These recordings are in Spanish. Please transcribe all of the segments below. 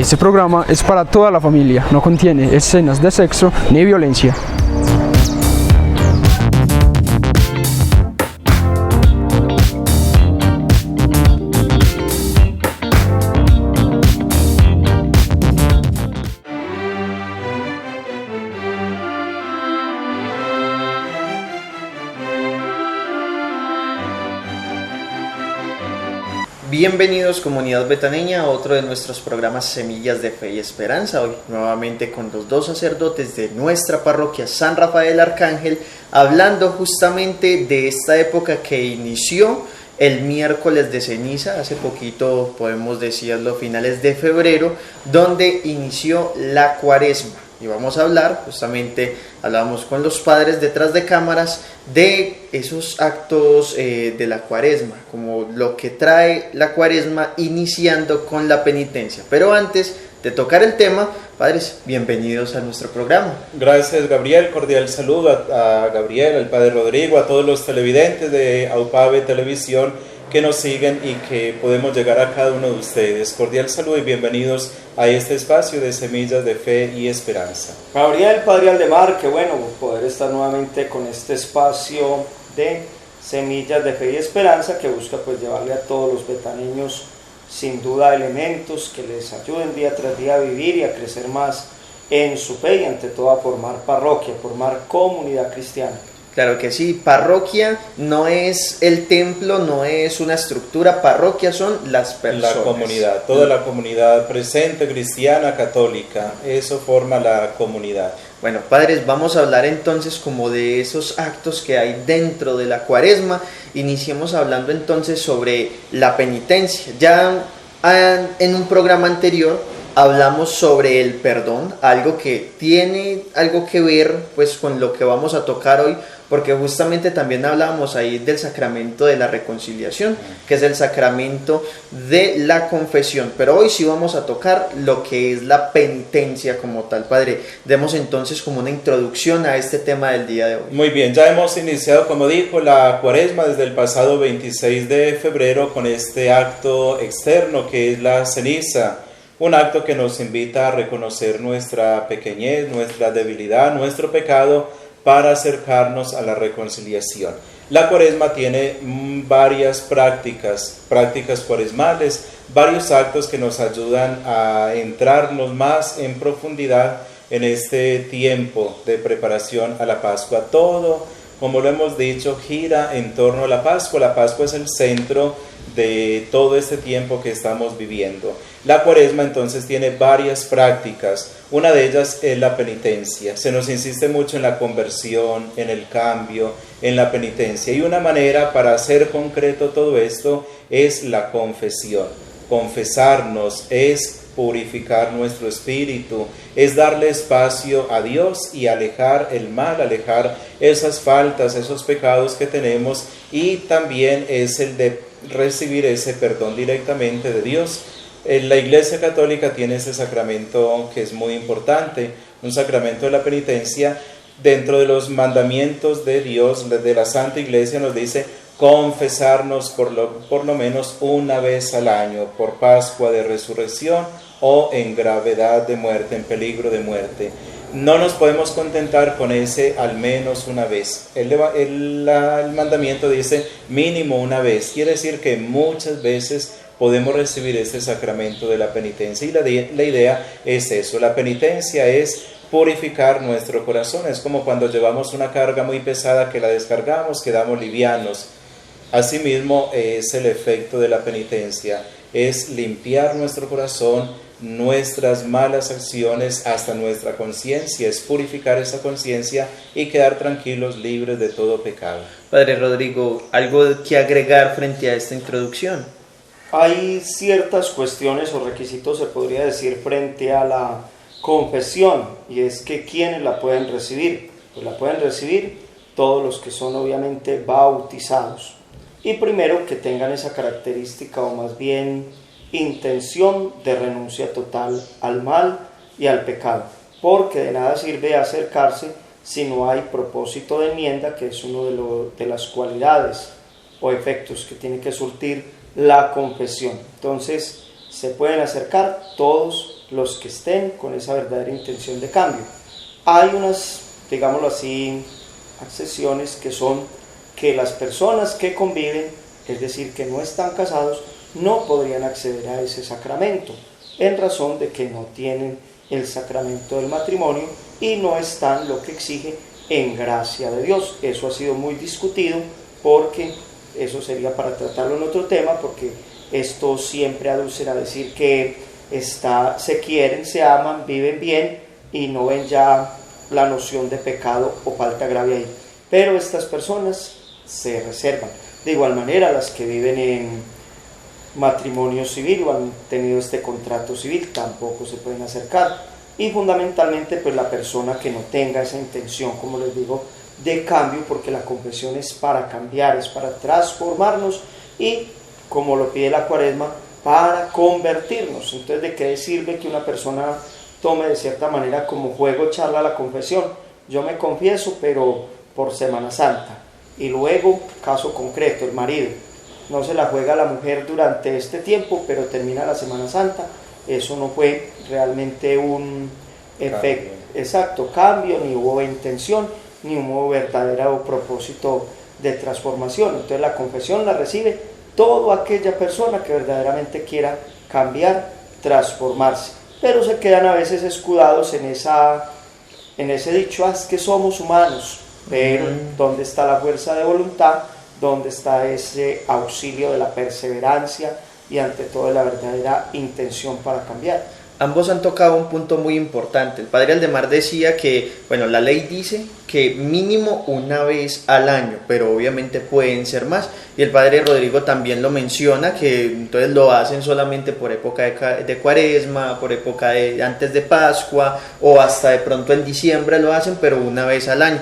Este programa es para toda la familia, no contiene escenas de sexo ni violencia. Bienvenidos comunidad betaneña a otro de nuestros programas Semillas de Fe y Esperanza. Hoy nuevamente con los dos sacerdotes de nuestra parroquia San Rafael Arcángel, hablando justamente de esta época que inició el miércoles de ceniza, hace poquito podemos decirlo, finales de febrero, donde inició la cuaresma. Y vamos a hablar, justamente hablábamos con los padres detrás de cámaras, de esos actos de la cuaresma, como lo que trae la cuaresma iniciando con la penitencia. Pero antes de tocar el tema, padres, bienvenidos a nuestro programa. Gracias, Gabriel, cordial saludo a Gabriel, al padre Rodrigo, a todos los televidentes de AUPAVE Televisión que nos siguen y que podemos llegar a cada uno de ustedes. Cordial saludo y bienvenidos a este espacio de Semillas de Fe y Esperanza. Gabriel, padre Aldemar, qué bueno poder estar nuevamente con este espacio de Semillas de Fe y Esperanza que busca pues llevarle a todos los betaneños sin duda elementos que les ayuden día tras día a vivir y a crecer más en su fe y ante todo a formar parroquia, formar comunidad cristiana. Claro que sí, parroquia no es el templo, no es una estructura, parroquia son las personas. La comunidad, toda la comunidad presente, cristiana, católica, eso forma la comunidad. Bueno, padres, vamos a hablar entonces como de esos actos que hay dentro de la cuaresma. Iniciemos hablando entonces sobre la penitencia. Ya en un programa anterior hablamos sobre el perdón, algo que tiene algo que ver pues con lo que vamos a tocar hoy, porque justamente también hablábamos ahí del sacramento de la reconciliación, que es el sacramento de la confesión, pero hoy sí vamos a tocar lo que es la penitencia como tal. Padre, demos entonces como una introducción a este tema del día de hoy. Muy bien, ya hemos iniciado, como dijo, la cuaresma desde el pasado 26 de febrero con este acto externo que es la ceniza. Un acto que nos invita a reconocer nuestra pequeñez, nuestra debilidad, nuestro pecado para acercarnos a la reconciliación. La cuaresma tiene varias prácticas cuaresmales, varios actos que nos ayudan a entrarnos más en profundidad en este tiempo de preparación a la Pascua. Todo, como lo hemos dicho, gira en torno a la Pascua. La Pascua es el centro de todo este tiempo que estamos viviendo. La cuaresma entonces tiene varias prácticas, una de ellas es la penitencia. Se nos insiste mucho en la conversión, en el cambio, en la penitencia, y una manera para hacer concreto todo esto es la confesión. Confesarnos es purificar nuestro espíritu, es darle espacio a Dios y alejar el mal, alejar esas faltas, esos pecados que tenemos, y también es el de recibir ese perdón directamente de Dios. La Iglesia Católica tiene ese sacramento que es muy importante, un sacramento de la penitencia. Dentro de los mandamientos de Dios, de la Santa Iglesia, nos dice confesarnos por lo menos una vez al año, por Pascua de Resurrección o en gravedad de muerte, en peligro de muerte. No nos podemos contentar con ese al menos una vez. El mandamiento dice mínimo una vez, quiere decir que muchas veces podemos recibir este sacramento de la penitencia, y la idea es eso. La penitencia es purificar nuestro corazón, es como cuando llevamos una carga muy pesada que la descargamos, quedamos livianos. Asimismo es el efecto de la penitencia, es limpiar nuestro corazón, nuestras malas acciones hasta nuestra conciencia, es purificar esa conciencia y quedar tranquilos, libres de todo pecado. Padre Rodrigo, ¿algo que agregar frente a esta introducción? Hay ciertas cuestiones o requisitos, se podría decir, frente a la confesión, y es que ¿quiénes la pueden recibir? Pues la pueden recibir todos los que son obviamente bautizados, y primero que tengan esa característica, o más bien intención de renuncia total al mal y al pecado, porque de nada sirve acercarse si no hay propósito de enmienda, que es uno de las cualidades o efectos que tiene que surtir la confesión. Entonces se pueden acercar todos los que estén con esa verdadera intención de cambio. Hay unas, digámoslo así, excepciones que son que las personas que conviven, es decir, que no están casados, no podrían acceder a ese sacramento, en razón de que no tienen el sacramento del matrimonio y no están, lo que exige, en gracia de Dios. Eso ha sido muy discutido, porque eso sería para tratarlo en otro tema, porque esto siempre aduce a decir que se quieren, se aman, viven bien y no ven ya la noción de pecado o falta grave ahí. Pero estas personas se reservan. De igual manera, las que viven en matrimonio civil o han tenido este contrato civil tampoco se pueden acercar. Y fundamentalmente, pues la persona que no tenga esa intención, como les digo, de cambio, porque la confesión es para cambiar, es para transformarnos y, como lo pide la Cuaresma, para convertirnos. Entonces, ¿de qué sirve que una persona tome de cierta manera como juego charla la confesión? Yo me confieso, pero por Semana Santa. Y luego, caso concreto, el marido no se la juega a la mujer durante este tiempo, pero termina la Semana Santa. Eso no fue realmente un efecto, exacto, cambio, ni hubo intención, ni hubo verdadero propósito de transformación. Entonces la confesión la recibe toda aquella persona que verdaderamente quiera cambiar, transformarse, pero se quedan a veces escudados en ese dicho, es que somos humanos, pero ¿dónde está la fuerza de voluntad? ¿Dónde está ese auxilio de la perseverancia y ante todo de la verdadera intención para cambiar? Ambos han tocado un punto muy importante. El padre Aldemar decía que, bueno, la ley dice que mínimo una vez al año, pero obviamente pueden ser más. Y el padre Rodrigo también lo menciona, que entonces lo hacen solamente por época de Cuaresma, por época antes de Pascua, o hasta de pronto en diciembre lo hacen, pero una vez al año.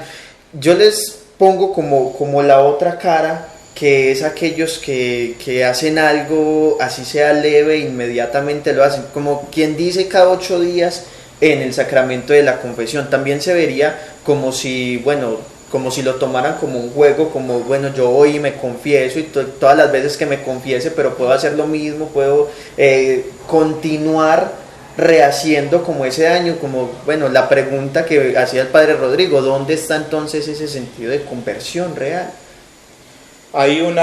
Yo les pongo como la otra cara, que es aquellos que hacen algo, así sea leve, inmediatamente lo hacen, como quien dice cada 8 días en el sacramento de la confesión. También se vería como si lo tomaran como un juego, como bueno, yo voy y me confieso y todas las veces que me confiese, pero puedo hacer lo mismo, puedo continuar rehaciendo como ese daño, como bueno, la pregunta que hacía el padre Rodrigo, ¿dónde está entonces ese sentido de conversión real? Hay un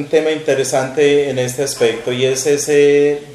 tema interesante en este aspecto, y es esa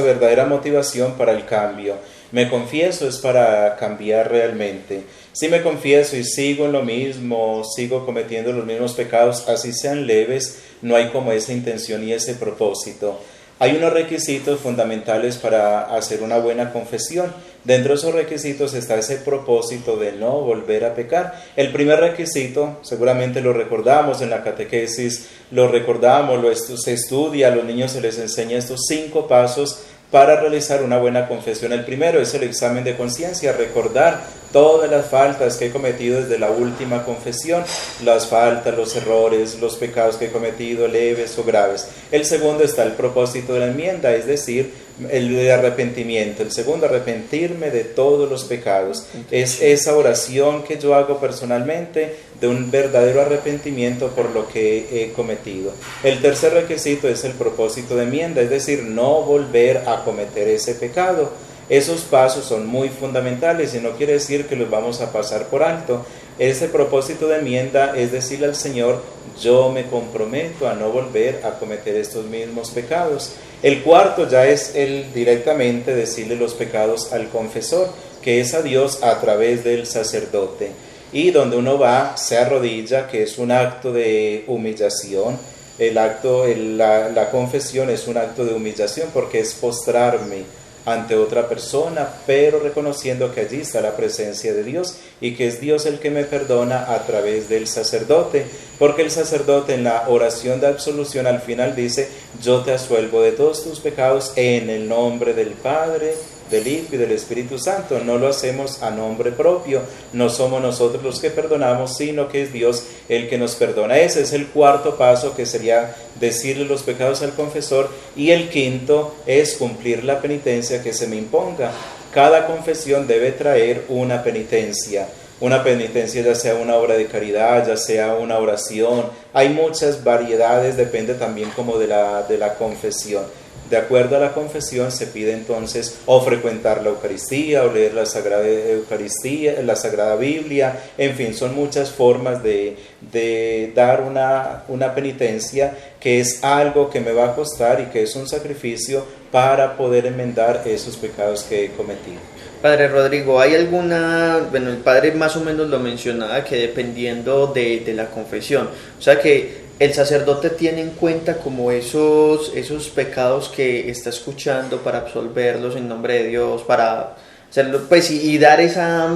verdadera motivación para el cambio. Me confieso es para cambiar realmente. Si me confieso y sigo en lo mismo, sigo cometiendo los mismos pecados, así sean leves, no hay como esa intención y ese propósito. Hay unos requisitos fundamentales para hacer una buena confesión. Dentro de esos requisitos está ese propósito de no volver a pecar. El primer requisito, seguramente lo recordamos en la catequesis, se estudia, a los niños se les enseña estos 5 pasos para realizar una buena confesión. El primero es el examen de conciencia, recordar todas las faltas que he cometido desde la última confesión, las faltas, los errores, los pecados que he cometido, leves o graves. El segundo está el propósito de la enmienda, es decir, el de arrepentimiento. El segundo, arrepentirme de todos los pecados. Es esa oración que yo hago personalmente de un verdadero arrepentimiento por lo que he cometido. El tercer requisito es el propósito de enmienda, es decir, no volver a cometer ese pecado. Esos pasos son muy fundamentales y no quiere decir que los vamos a pasar por alto. Ese propósito de enmienda es decirle al Señor, yo me comprometo a no volver a cometer estos mismos pecados. El cuarto ya es el directamente decirle los pecados al confesor, que es a Dios a través del sacerdote. Y donde uno va, se arrodilla, que es un acto de humillación. La confesión es un acto de humillación porque es postrarme ante otra persona, pero reconociendo que allí está la presencia de Dios y que es Dios el que me perdona a través del sacerdote, porque el sacerdote en la oración de absolución al final dice, yo te absuelvo de todos tus pecados en el nombre del Padre, del Hijo y del Espíritu Santo. No lo hacemos a nombre propio, no somos nosotros los que perdonamos, sino que es Dios el que nos perdona. Ese es el cuarto paso, que sería decirle los pecados al confesor, y el quinto es cumplir la penitencia que se me imponga. Cada confesión debe traer una penitencia ya sea una obra de caridad, ya sea una oración. Hay muchas variedades, depende también como de la confesión. De acuerdo a la confesión se pide entonces o frecuentar la Eucaristía o leer la Sagrada Eucaristía, la Sagrada Biblia, en fin, son muchas formas de dar una penitencia que es algo que me va a costar y que es un sacrificio para poder enmendar esos pecados que he cometido. Padre Rodrigo, ¿hay alguna, bueno, el padre más o menos lo mencionaba, que dependiendo de la confesión, o sea que el sacerdote tiene en cuenta como esos pecados que está escuchando para absolverlos en nombre de Dios, para hacerlo, pues, y dar esa,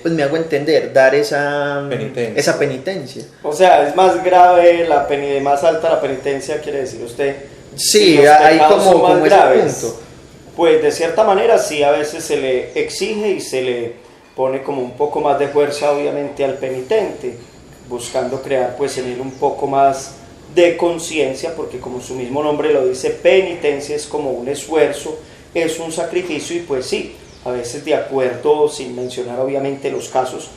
pues me hago entender, dar esa penitencia. O sea, es más grave, más alta la penitencia, quiere decir usted. Sí, los hay pecados son como más ese graves. punto. Pues de cierta manera sí, a veces se le exige y se le pone como un poco más de fuerza obviamente al penitente, buscando crear pues en él un poco más de conciencia, porque como su mismo nombre lo dice, penitencia es como un esfuerzo, es un sacrificio, y pues sí, a veces de acuerdo, sin mencionar obviamente los casos,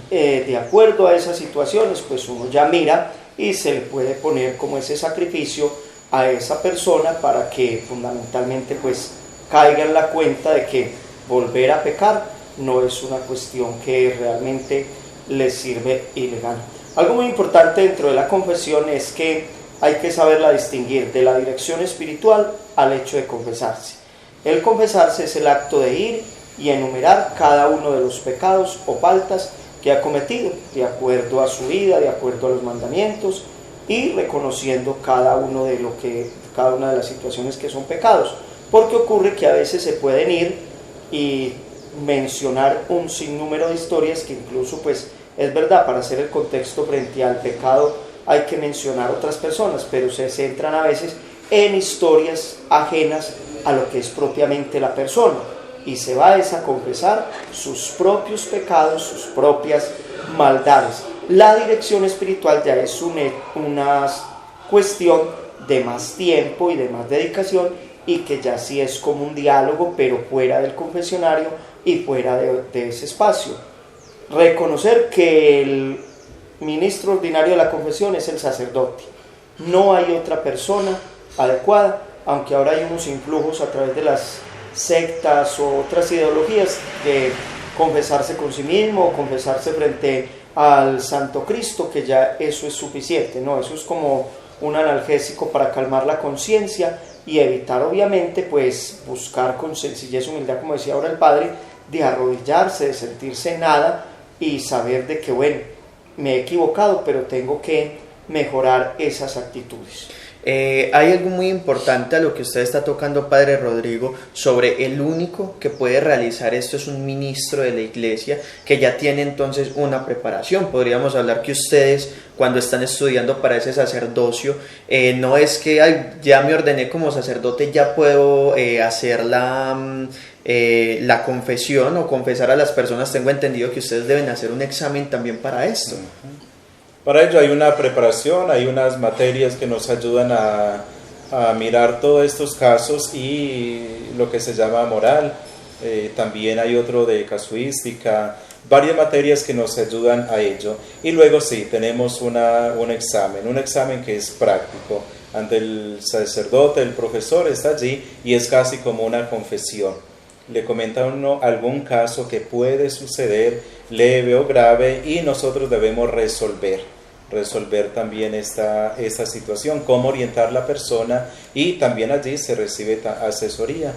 de acuerdo a esas situaciones, pues uno ya mira y se le puede poner como ese sacrificio a esa persona para que fundamentalmente pues caiga en la cuenta de que volver a pecar no es una cuestión que realmente le sirve y le gana. Algo muy importante dentro de la confesión es que hay que saberla distinguir de la dirección espiritual al hecho de confesarse. El confesarse es el acto de ir y enumerar cada uno de los pecados o faltas que ha cometido, de acuerdo a su vida, de acuerdo a los mandamientos, y reconociendo cada una de las situaciones que son pecados. Porque ocurre que a veces se pueden ir y mencionar un sinnúmero de historias que incluso pues es verdad, para hacer el contexto frente al pecado hay que mencionar otras personas, pero se centran a veces en historias ajenas a lo que es propiamente la persona, y se va a confesar sus propios pecados, sus propias maldades. La dirección espiritual ya es una cuestión de más tiempo y de más dedicación, y que ya sí es como un diálogo, pero fuera del confesionario y fuera de ese espacio. Reconocer que el ministro ordinario de la confesión es el sacerdote. No hay otra persona adecuada, aunque ahora hay unos influjos a través de las sectas o otras ideologías de confesarse con sí mismo o confesarse frente al Santo Cristo, que ya eso es suficiente, ¿no? Eso es como un analgésico para calmar la conciencia y evitar obviamente pues buscar con sencillez, humildad, como decía ahora el padre, de arrodillarse, de sentirse nada y saber de que bueno, me he equivocado, pero tengo que mejorar esas actitudes. Hay algo muy importante a lo que usted está tocando, Padre Rodrigo, sobre el único que puede realizar esto es un ministro de la iglesia que ya tiene entonces una preparación. Podríamos hablar que ustedes cuando están estudiando para ese sacerdocio, no es que ya me ordené como sacerdote, ya puedo hacer la confesión o confesar a las personas. Tengo entendido que ustedes deben hacer un examen también para esto. Para ello hay una preparación, hay unas materias que nos ayudan a mirar todos estos casos y lo que se llama moral. También hay otro de casuística, varias materias que nos ayudan a ello. Y luego sí, tenemos un examen que es práctico. Ante el sacerdote, el profesor está allí y es casi como una confesión. Le comenta a uno algún caso que puede suceder, leve o grave, y nosotros debemos resolver también esta situación, cómo orientar la persona, y también allí se recibe asesoría.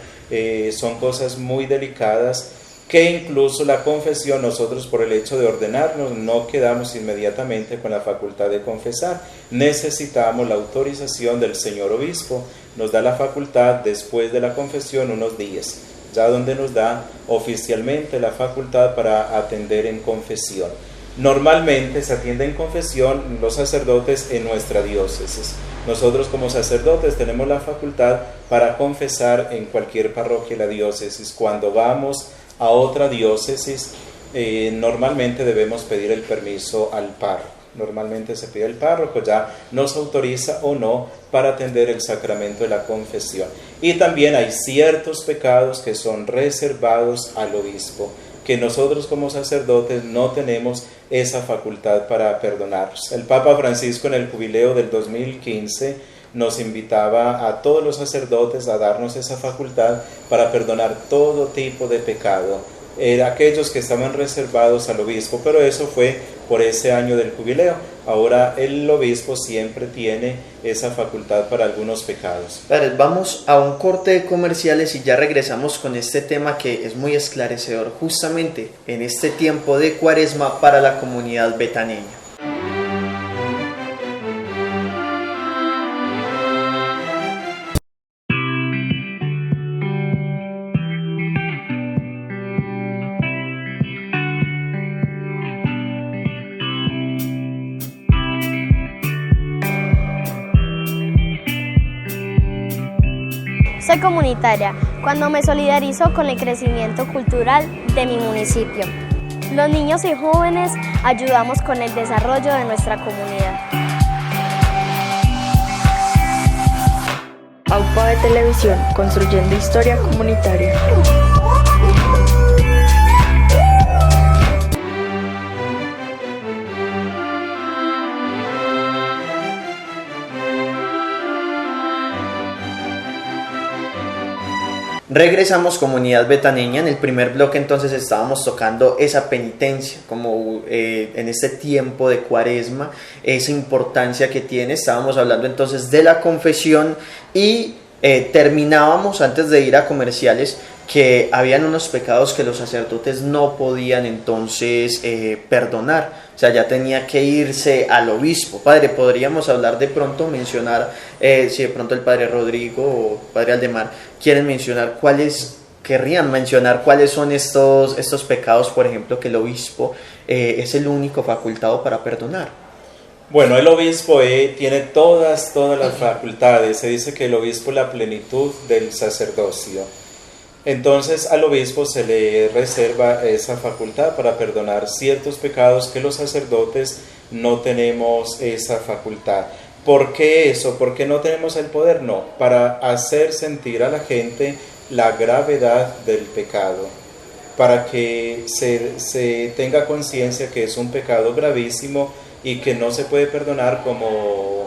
Son cosas muy delicadas que incluso la confesión, nosotros por el hecho de ordenarnos no quedamos inmediatamente con la facultad de confesar, necesitamos la autorización del señor obispo, nos da la facultad después de la confesión unos días, ya donde nos da oficialmente la facultad para atender en confesión. Normalmente se atiende en confesión los sacerdotes en nuestra diócesis. Nosotros como sacerdotes tenemos la facultad para confesar en cualquier parroquia de la diócesis. Cuando vamos a otra diócesis, normalmente debemos pedir el permiso al párroco. Normalmente se pide al párroco, ya nos autoriza o no para atender el sacramento de la confesión. Y también hay ciertos pecados que son reservados al obispo, que nosotros como sacerdotes no tenemos esa facultad para perdonarlos. El Papa Francisco en el jubileo del 2015 nos invitaba a todos los sacerdotes a darnos esa facultad para perdonar todo tipo de pecado, aquellos que estaban reservados al obispo, pero eso fue por ese año del jubileo. Ahora el obispo siempre tiene esa facultad para algunos pecados. Padre, vamos a un corte de comerciales y ya regresamos con este tema que es muy esclarecedor justamente en este tiempo de Cuaresma para la comunidad betaneña. Soy comunitaria cuando me solidarizo con el crecimiento cultural de mi municipio. Los niños y jóvenes ayudamos con el desarrollo de nuestra comunidad. AUPA de Televisión, construyendo historia comunitaria. Regresamos comunidad betaneña. En el primer bloque entonces estábamos tocando esa penitencia como en este tiempo de Cuaresma, esa importancia que tiene. Estábamos hablando entonces de la confesión y terminábamos antes de ir a comerciales que habían unos pecados que los sacerdotes no podían entonces perdonar. O sea, ya tenía que irse al obispo. Padre, podríamos hablar de pronto, mencionar, si de pronto el padre Rodrigo o padre Aldemar quieren mencionar querrían mencionar cuáles son estos pecados, por ejemplo, que el obispo es el único facultado para perdonar. Bueno, el obispo tiene todas las facultades. Se dice que el obispo es la plenitud del sacerdocio. Entonces al obispo se le reserva esa facultad para perdonar ciertos pecados que los sacerdotes no tenemos esa facultad. ¿Por qué eso? ¿Por qué no tenemos el poder? No, para hacer sentir a la gente la gravedad del pecado, para que se tenga conciencia que es un pecado gravísimo y que no se puede perdonar como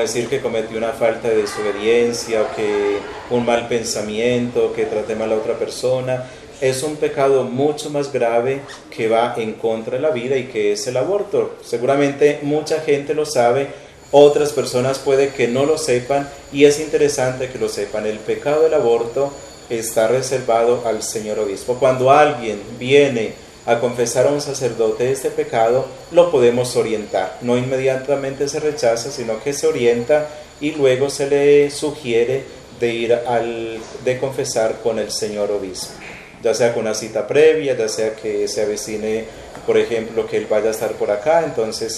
decir que cometió una falta de desobediencia, o que un mal pensamiento, que traté mal a otra persona. Es un pecado mucho más grave que va en contra de la vida y que es el aborto. Seguramente mucha gente lo sabe, otras personas puede que no lo sepan, y es interesante que lo sepan. El pecado del aborto está reservado al señor obispo. Cuando alguien viene a confesar a un sacerdote este pecado, lo podemos orientar. No inmediatamente se rechaza, sino que se orienta y luego se le sugiere de ir de confesar con el señor obispo, ya sea con una cita previa, ya sea que se avecine, por ejemplo, que él vaya a estar por acá. Entonces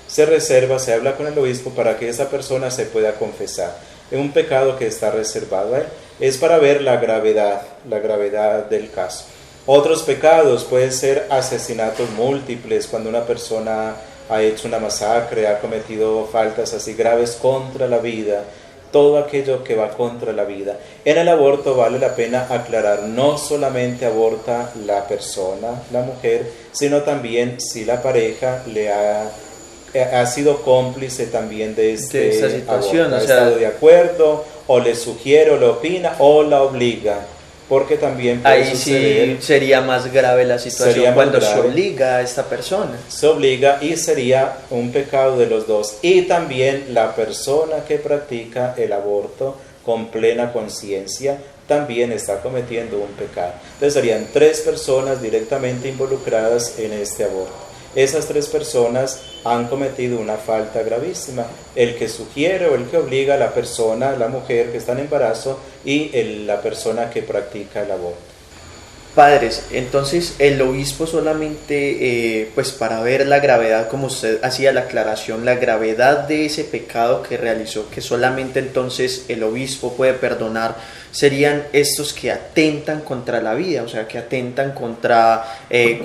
se reserva, se habla con el obispo para que esa persona se pueda confesar. Es un pecado que está reservado a él. Es para ver la gravedad del caso. Otros pecados pueden ser asesinatos múltiples, cuando una persona ha hecho una masacre, ha cometido faltas así graves contra la vida, todo aquello que va contra la vida. En el aborto vale la pena aclarar, no solamente aborta la persona, la mujer, sino también si la pareja ha sido cómplice también de esta situación, aborto, ha estado de acuerdo, o le sugiere, o le opina, o la obliga. Porque también puede ahí suceder, sí sería más grave la situación cuando se obliga a esta persona. Se obliga, y sería un pecado de los dos. Y también la persona que practica el aborto con plena conciencia también está cometiendo un pecado. Entonces serían 3 personas directamente involucradas en este aborto. Esas 3 personas han cometido una falta gravísima. El que sugiere o el que obliga a la persona, la mujer que está en embarazo, y la persona que practica el aborto. Padres, entonces el obispo solamente, pues para ver la gravedad, como usted hacía la aclaración, la gravedad de ese pecado que realizó, que solamente entonces el obispo puede perdonar, serían estos que atentan contra la vida, o sea, que atentan contra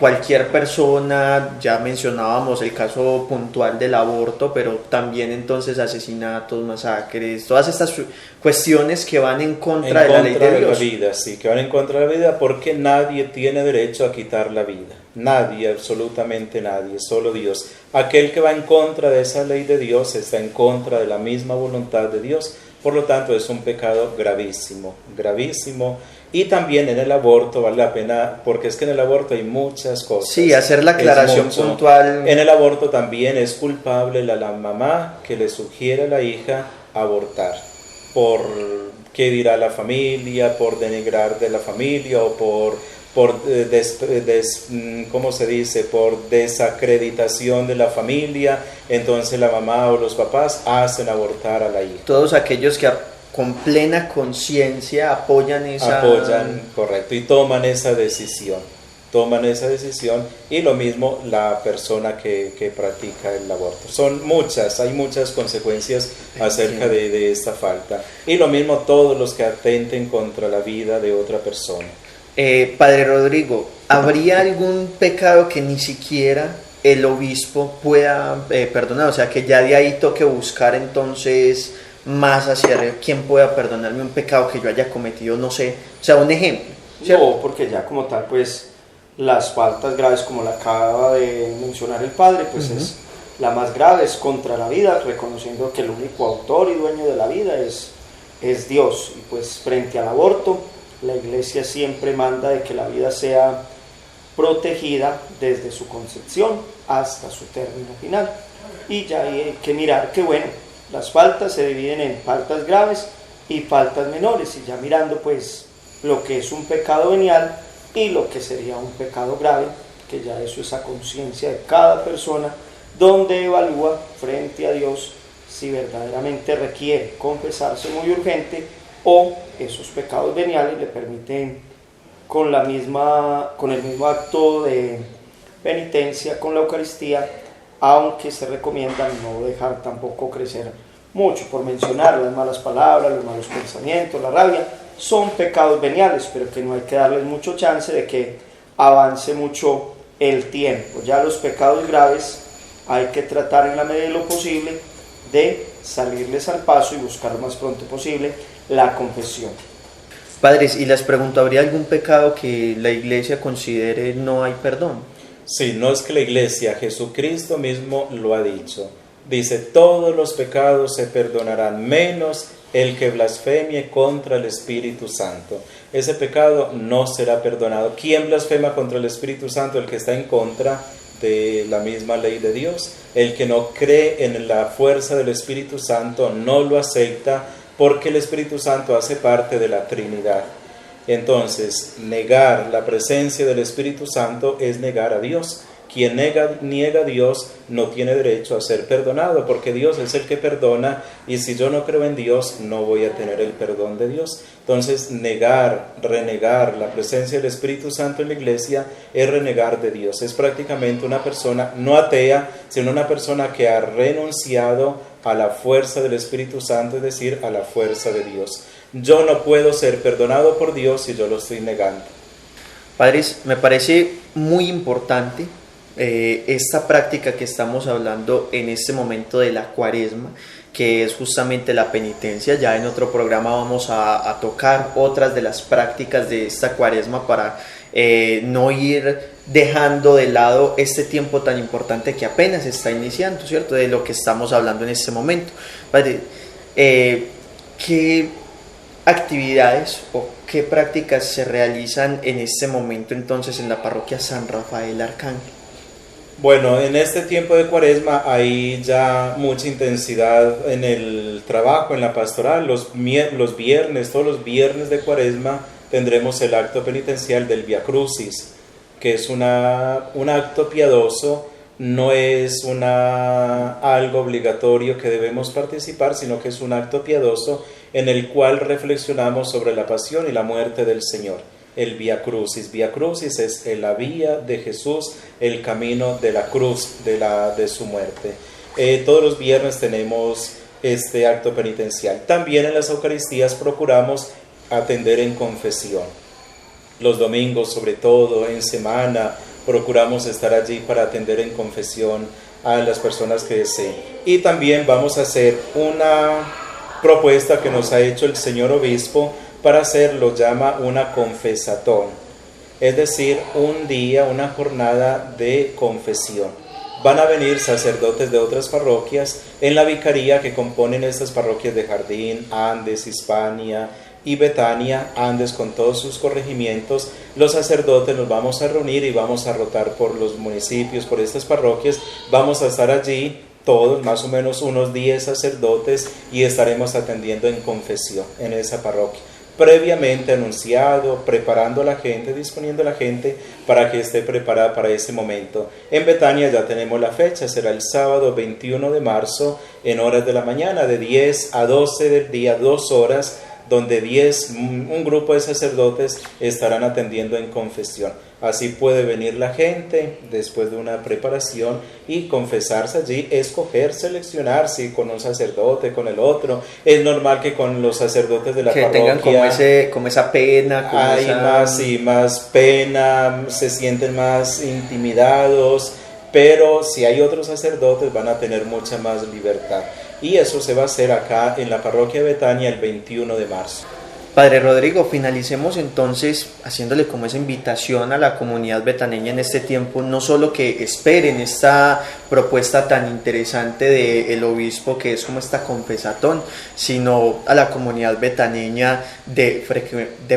cualquier persona. Ya mencionábamos el caso puntual del aborto, pero también entonces asesinatos, masacres, todas estas cuestiones que van en contra de la ley de Dios. La vida, sí, que van en contra de la vida, porque nadie tiene derecho a quitar la vida. Nadie, absolutamente nadie, solo Dios. Aquel que va en contra de esa ley de Dios está en contra de la misma voluntad de Dios. Por lo tanto, es un pecado gravísimo, gravísimo. Y también en el aborto vale la pena, porque es que en el aborto hay muchas cosas. Sí, hacer la aclaración puntual. En el aborto también es culpable la mamá que le sugiere a la hija abortar. Por qué dirá la familia, por denigrar de la familia o por ¿cómo se dice? Por desacreditación de la familia. Entonces la mamá o los papás hacen abortar a la hija. Todos aquellos que con plena conciencia apoyan, correcto, y toman esa decisión. Y lo mismo la persona que practica el aborto. Hay muchas consecuencias acerca de esta falta. Y lo mismo todos los que atenten contra la vida de otra persona. Padre Rodrigo, ¿habría algún pecado que ni siquiera el obispo pueda perdonar? O sea, que ya de ahí toque buscar entonces más hacia quién pueda perdonarme un pecado que yo haya cometido, no sé, o sea, un ejemplo, ¿cierto? No, porque ya como tal, pues las faltas graves, como la acaba de mencionar el padre, pues es la más grave, es contra la vida, reconociendo que el único autor y dueño de la vida es Dios. Y pues frente al aborto, la Iglesia siempre manda de que la vida sea protegida desde su concepción hasta su término final. Y ya hay que mirar que, bueno, las faltas se dividen en faltas graves y faltas menores, y ya mirando pues lo que es un pecado venial y lo que sería un pecado grave, que ya eso es a conciencia de cada persona, donde evalúa frente a Dios si verdaderamente requiere confesarse muy urgente, o esos pecados veniales le permiten con el mismo acto de penitencia con la Eucaristía, aunque se recomienda no dejar tampoco crecer mucho. Por mencionar las malas palabras, los malos pensamientos, la rabia, son pecados veniales, pero que no hay que darles mucho chance de que avance mucho el tiempo. Ya los pecados graves hay que tratar en la medida de lo posible de salirles al paso y buscar lo más pronto posible la confesión. Padres, y les pregunto, ¿habría algún pecado que la Iglesia considere no hay perdón? Sí, no es que la Iglesia, Jesucristo mismo lo ha dicho. Dice, todos los pecados se perdonarán, menos el que blasfemie contra el Espíritu Santo. Ese pecado no será perdonado. ¿Quién blasfema contra el Espíritu Santo? El que está en contra de la misma ley de Dios. El que no cree en la fuerza del Espíritu Santo no lo acepta, porque el Espíritu Santo hace parte de la Trinidad. Entonces, negar la presencia del Espíritu Santo es negar a Dios. Quien niega a Dios no tiene derecho a ser perdonado, porque Dios es el que perdona, y si yo no creo en Dios, no voy a tener el perdón de Dios. Entonces, renegar la presencia del Espíritu Santo en la Iglesia es renegar de Dios. Es prácticamente una persona no atea, sino una persona que ha renunciado a la fuerza del Espíritu Santo, es decir, a la fuerza de Dios. Yo no puedo ser perdonado por Dios si yo lo estoy negando. Padres, me parece muy importante esta práctica que estamos hablando en este momento de la Cuaresma, que es justamente la penitencia. Ya en otro programa vamos a tocar otras de las prácticas de esta Cuaresma para no ir dejando de lado este tiempo tan importante que apenas está iniciando, ¿cierto? De lo que estamos hablando en este momento. Padre, ¿qué actividades o qué prácticas se realizan en este momento entonces en la parroquia San Rafael Arcángel? Bueno, en este tiempo de Cuaresma hay ya mucha intensidad en el trabajo, en la pastoral. Los viernes, todos los viernes de Cuaresma tendremos el acto penitencial del Via Crucis, que es un acto piadoso. No es algo obligatorio que debemos participar, sino que es un acto piadoso en el cual reflexionamos sobre la pasión y la muerte del Señor. El Via Crucis. Via Crucis es la vía de Jesús, el camino de la cruz, de su muerte. Todos los viernes tenemos este acto penitencial. También en las Eucaristías procuramos atender en confesión. Los domingos, sobre todo en semana, procuramos estar allí para atender en confesión a las personas que deseen. Y también vamos a hacer una propuesta que nos ha hecho el señor obispo para hacer, lo llama una confesatón, es decir, un día, una jornada de confesión. Van a venir sacerdotes de otras parroquias en la vicaría que componen estas parroquias de Jardín, Andes, Hispania y Betania, Andes con todos sus corregimientos. Los sacerdotes nos vamos a reunir y vamos a rotar por los municipios, por estas parroquias. Vamos a estar allí todos, más o menos unos 10 sacerdotes, y estaremos atendiendo en confesión en esa parroquia. Previamente anunciado, preparando a la gente, disponiendo a la gente para que esté preparada para ese momento. En Betania ya tenemos la fecha, será el sábado 21 de marzo en horas de la mañana, de 10 a 12 del día, 2 horas, donde un grupo de sacerdotes estarán atendiendo en confesión. Así puede venir la gente después de una preparación y confesarse allí, escoger, seleccionar si con un sacerdote, con el otro. Es normal que con los sacerdotes de la parroquia tengan como esa pena, hay más pena, se sienten más intimidados, pero si hay otros sacerdotes van a tener mucha más libertad. Y eso se va a hacer acá en la parroquia de Betania el 21 de marzo. Padre Rodrigo, finalicemos entonces haciéndole como esa invitación a la comunidad betaneña en este tiempo, no solo que esperen esta propuesta tan interesante del obispo que es como esta confesatón, sino a la comunidad betaneña de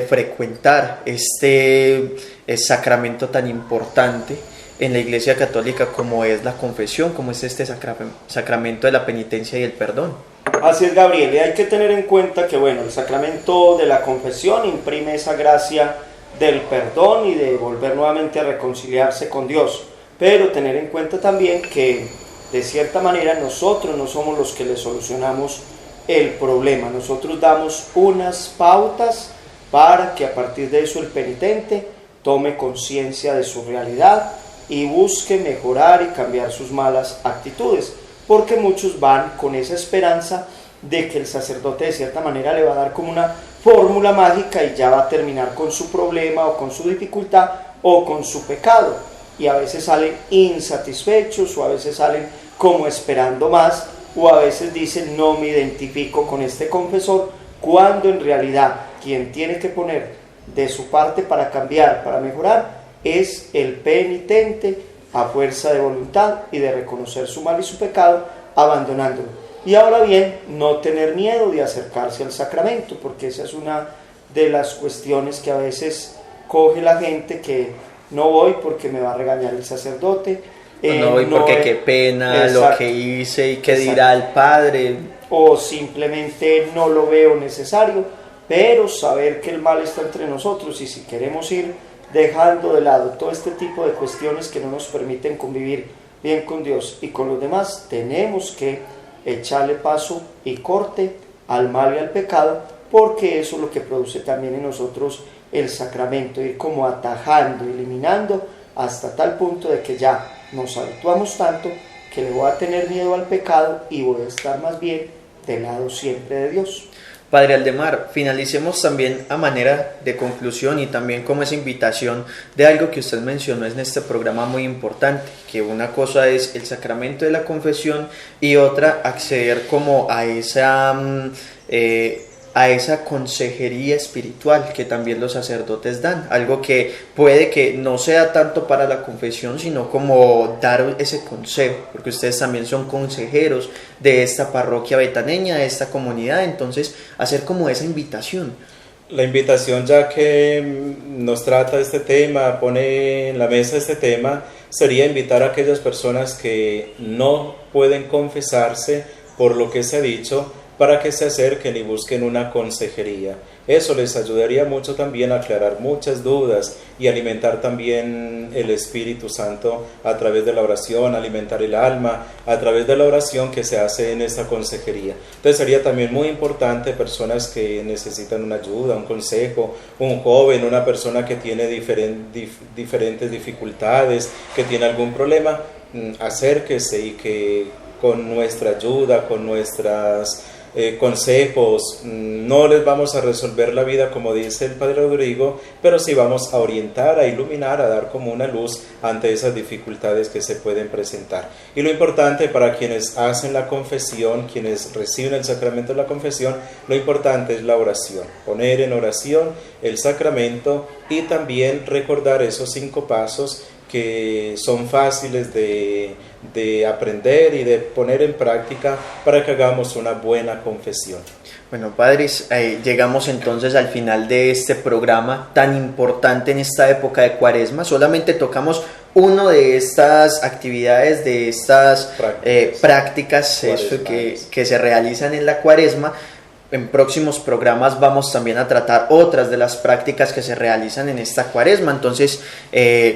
frecuentar este sacramento tan importante en la Iglesia Católica como es la confesión, como es este sacramento de la penitencia y el perdón. Así es, Gabriel, y hay que tener en cuenta que el sacramento de la confesión imprime esa gracia del perdón y de volver nuevamente a reconciliarse con Dios, pero tener en cuenta también que de cierta manera nosotros no somos los que le solucionamos el problema, nosotros damos unas pautas para que a partir de eso el penitente tome conciencia de su realidad y busque mejorar y cambiar sus malas actitudes, porque muchos van con esa esperanza de que el sacerdote de cierta manera le va a dar como una fórmula mágica y ya va a terminar con su problema o con su dificultad o con su pecado, y a veces salen insatisfechos o a veces salen como esperando más, o a veces dicen no me identifico con este confesor, cuando en realidad quien tiene que poner de su parte para cambiar, para mejorar, es el penitente, a fuerza de voluntad y de reconocer su mal y su pecado, abandonándolo. Y ahora bien, no tener miedo de acercarse al sacramento, porque esa es una de las cuestiones que a veces coge la gente, que no voy porque me va a regañar el sacerdote, no voy porque qué pena lo que hice y qué dirá el padre, o simplemente no lo veo necesario, pero saber que el mal está entre nosotros, y si queremos ir dejando de lado todo este tipo de cuestiones que no nos permiten convivir bien con Dios y con los demás, tenemos que echarle paso y corte al mal y al pecado, porque eso es lo que produce también en nosotros el sacramento, ir como atajando, eliminando, hasta tal punto de que ya nos habituamos tanto que le voy a tener miedo al pecado y voy a estar más bien del lado siempre de Dios. Padre Aldemar, finalicemos también a manera de conclusión y también como esa invitación de algo que usted mencionó en este programa muy importante, que una cosa es el sacramento de la confesión y otra acceder como a esa consejería espiritual que también los sacerdotes dan, algo que puede que no sea tanto para la confesión, sino como dar ese consejo, porque ustedes también son consejeros de esta parroquia betaneña, de esta comunidad, entonces hacer como esa invitación. La invitación, ya que nos trata este tema, pone en la mesa este tema, sería invitar a aquellas personas que no pueden confesarse por lo que se ha dicho, para que se acerquen y busquen una consejería. Eso les ayudaría mucho también a aclarar muchas dudas y alimentar también el Espíritu Santo a través de la oración, alimentar el alma a través de la oración que se hace en esta consejería. Entonces sería también muy importante personas que necesitan una ayuda, un consejo, un joven, una persona que tiene diferentes dificultades, que tiene algún problema, acérquese y que con nuestra ayuda, con nuestras consejos, no les vamos a resolver la vida como dice el Padre Rodrigo, pero sí vamos a orientar, a iluminar, a dar como una luz ante esas dificultades que se pueden presentar. Y lo importante para quienes hacen la confesión, quienes reciben el sacramento de la confesión, lo importante es la oración, poner en oración el sacramento y también recordar esos 5 pasos que son fáciles de aprender y de poner en práctica para que hagamos una buena confesión. Bueno, padres, llegamos entonces al final de este programa tan importante en esta época de Cuaresma. Solamente tocamos una de estas actividades, de estas prácticas que se realizan en la Cuaresma. En próximos programas vamos también a tratar otras de las prácticas que se realizan en esta Cuaresma. Entonces,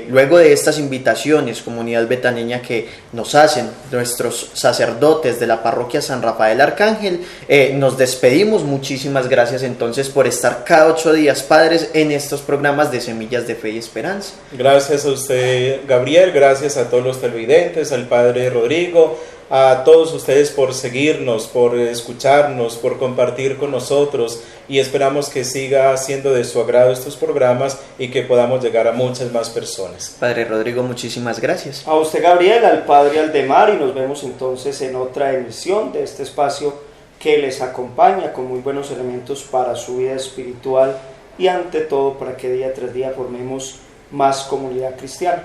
luego de estas invitaciones, comunidad betaneña, que nos hacen nuestros sacerdotes de la parroquia San Rafael Arcángel, nos despedimos. Muchísimas gracias entonces por estar cada 8 días, padres, en estos programas de Semillas de Fe y Esperanza. Gracias a usted, Gabriel, gracias a todos los televidentes, al Padre Rodrigo, a todos ustedes por seguirnos, por escucharnos, por compartir con nosotros, y esperamos que siga siendo de su agrado estos programas y que podamos llegar a muchas más personas. Padre Rodrigo, muchísimas gracias. A usted, Gabriel, al Padre Aldemar, y nos vemos entonces en otra emisión de este espacio que les acompaña con muy buenos elementos para su vida espiritual y ante todo para que día tras día formemos más comunidad cristiana.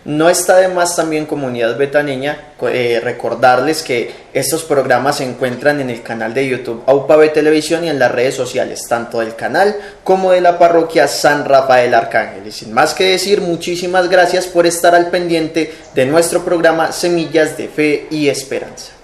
No está de más también, comunidad betaneña, recordarles que estos programas se encuentran en el canal de YouTube AUPAB Televisión y en las redes sociales, tanto del canal como de la parroquia San Rafael Arcángel. Y sin más que decir, muchísimas gracias por estar al pendiente de nuestro programa Semillas de Fe y Esperanza.